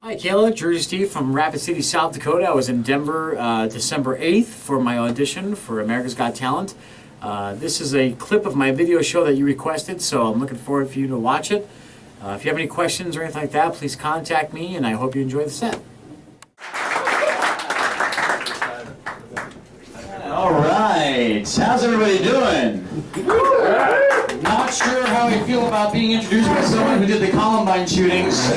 Hi, Kayla. Jersey Steve from Rapid City, South Dakota. I was in Denver December 8th for my audition for America's Got Talent. This is a clip of my video show that you requested, so I'm looking forward for you to watch it. If you have any questions or anything like that, please contact me, and I hope you enjoy the set. All right, how's everybody doing? Not sure how I feel about being introduced by someone who did the Columbine shootings.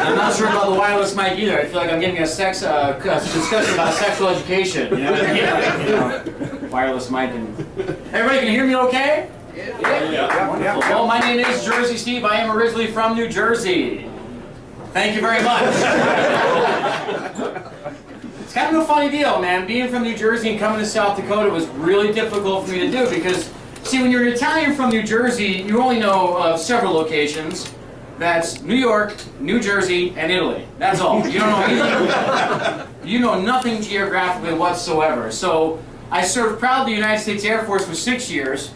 I'm not sure about the wireless mic either. I feel like I'm getting a discussion about sexual education. You know what I mean? You know, wireless mic. And everybody can hear me okay? Yeah. Wonderful. Well, my name is Jersey Steve. I am originally from New Jersey. Thank you very much. It's kind of a funny deal, man. Being from New Jersey and coming to South Dakota was really difficult for me to do because, see, when you're an Italian from New Jersey, you only know of several locations. That's New York, New Jersey, and Italy. That's all. You don't know anything. You know nothing geographically whatsoever. So I served proudly the United States Air Force for 6 years.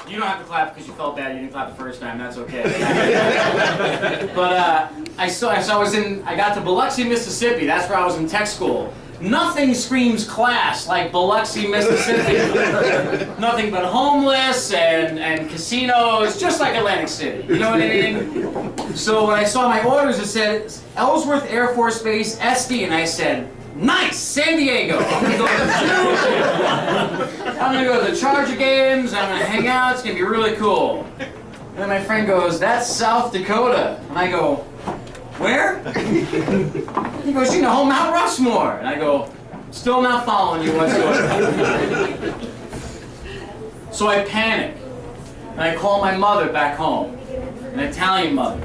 You don't have to clap because you felt bad. You didn't clap the first time. That's okay. But I got to Biloxi, Mississippi. That's where I was in tech school. Nothing screams class like Biloxi, Mississippi. Nothing but homeless and casinos, just like Atlantic City. You know what I mean? So when I saw my orders, it said Ellsworth Air Force Base, SD, and I said, nice, San Diego. I'm gonna go to the zoo. I'm gonna go to the Charger games. I'm gonna hang out. It's gonna be really cool. And then my friend goes, that's South Dakota. And I go, where? He goes, you know, Mount Rushmore. And I go, still not following you whatsoever. So I panic. And I call my mother back home, an Italian mother.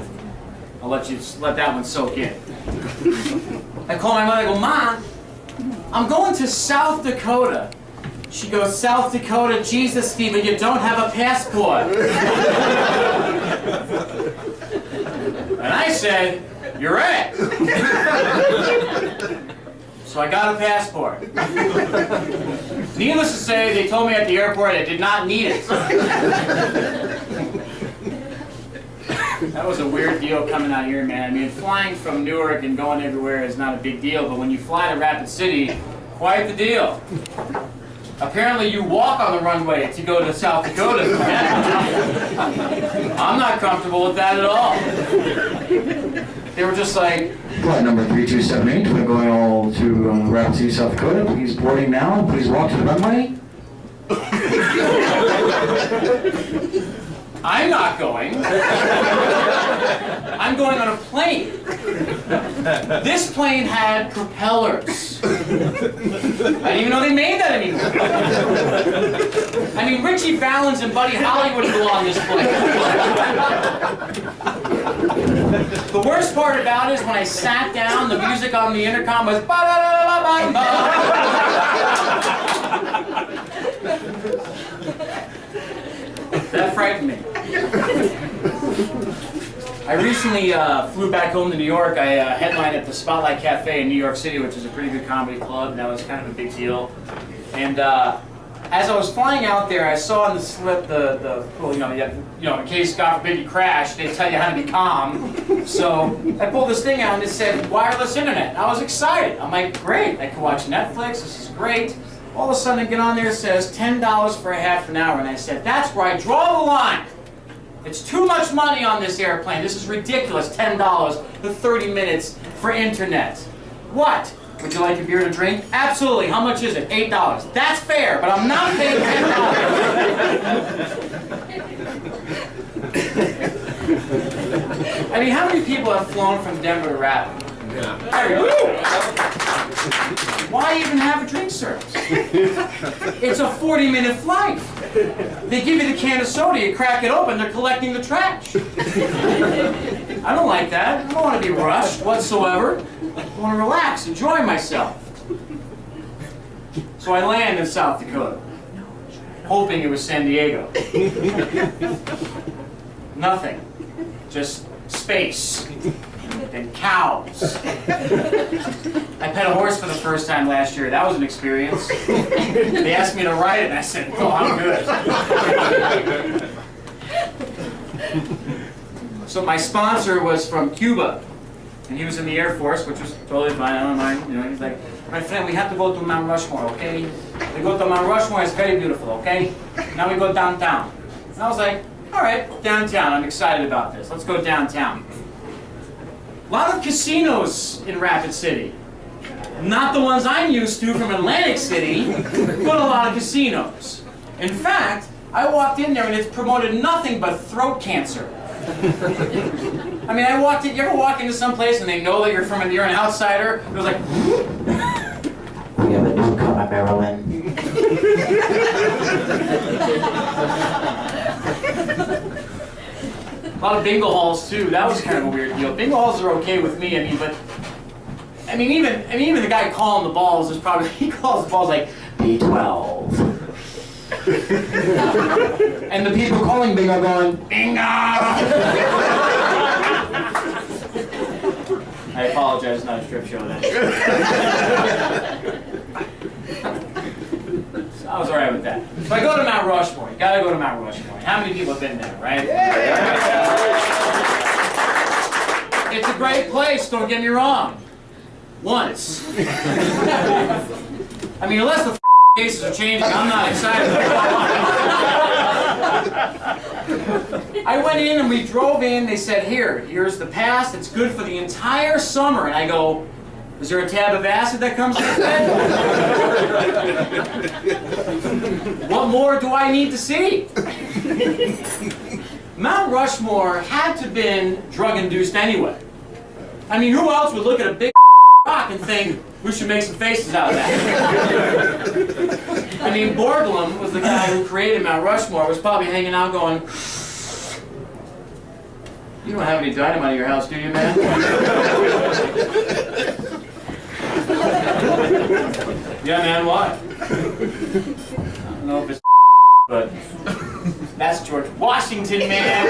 I'll let that one soak in. I call my mother, I go, Mom, I'm going to South Dakota. She goes, South Dakota, Jesus, Stephen, you don't have a passport. And I said, you're right. So I got a passport. Needless to say, they told me at the airport I did not need it. That was a weird deal coming out here, man. I mean, flying from Newark and going everywhere is not a big deal, but when you fly to Rapid City, quite the deal. Apparently you walk on the runway to go to South Dakota. I'm not comfortable with that at all. They were just like, Flight number 3278, we're going all to Rapid City, South Dakota. Please boarding now. Please walk to the runway. I'm not going. I'm going on a plane. This plane had propellers. I didn't even know they made that anymore. I mean, Richie Valens and Buddy Holly would go on this plane. The worst part about it is when I sat down, the music on the intercom was ba-da-da-da-da-ba-ba. That frightened me. I recently flew back home to New York. I headlined at the Spotlight Cafe in New York City, which is a pretty good comedy club. That was kind of a big deal. And as I was flying out there, I saw on the slip well, in case God forbid you crash, they tell you how to be calm. So I pulled this thing out and it said wireless internet. I was excited. I'm like, great! I can watch Netflix. This is great. All of a sudden, I get on there, it says $10 for a half an hour, and I said, that's where I draw the line. It's too much money on this airplane. This is ridiculous, $10 for 30 minutes for internet. What? Would you like a beer and a drink? Absolutely. How much is it? $8. That's fair, but I'm not paying $10. I mean, how many people have flown from Denver to Rapid? Why even have a drink service? It's a 40-minute flight. They give you the can of soda, you crack it open, they're collecting the trash. I don't like that. I don't want to be rushed whatsoever. I want to relax, enjoy myself. So I land in South Dakota, hoping it was San Diego. Nothing. Just space. but then cows. I pet a horse for the first time last year. That was an experience. They asked me to ride it, and I said, "Oh, I'm good." So my sponsor was from Cuba, and he was in the Air Force, which was totally fine. I don't mind. You know, he's like, "My friend, we have to go to Mount Rushmore, okay? We go to Mount Rushmore. It's very beautiful, okay? Now we go downtown." And I was like, "All right, downtown. I'm excited about this. Let's go downtown." A lot of casinos in Rapid City. Not the ones I'm used to from Atlantic City, but a lot of casinos. In fact, I walked in there and it's promoted nothing but throat cancer. I mean, I walked in, you ever walk into some place and they know that you're an outsider? It was like, "We have a newcomer, Marilyn." A lot of bingo halls too. That was kind of a weird deal. Bingo halls are okay with me. Even the guy calling the balls is probably he calls the balls like B12, and the people calling bingo are going bingo. I apologize, it's not a strip show then. I was alright with that. So I go to Mount Rushmore. You gotta go to Mount Rushmore. How many people have been there, right? Yeah. It's a great place, don't get me wrong. Once. I mean, unless the cases are changing, I'm not excited. I went in and we drove in, they said, here's the pass, it's good for the entire summer. And I go, is there a tab of acid that comes with it? What more do I need to see? Mount Rushmore had to have been drug-induced anyway. I mean, who else would look at a big rock and think, we should make some faces out of that? I mean, Borglum was the guy who created Mount Rushmore, was probably hanging out going, "You don't have any dynamite at your house, do you, man?" "Yeah, man, why?" "I don't know if it's but that's George Washington, man."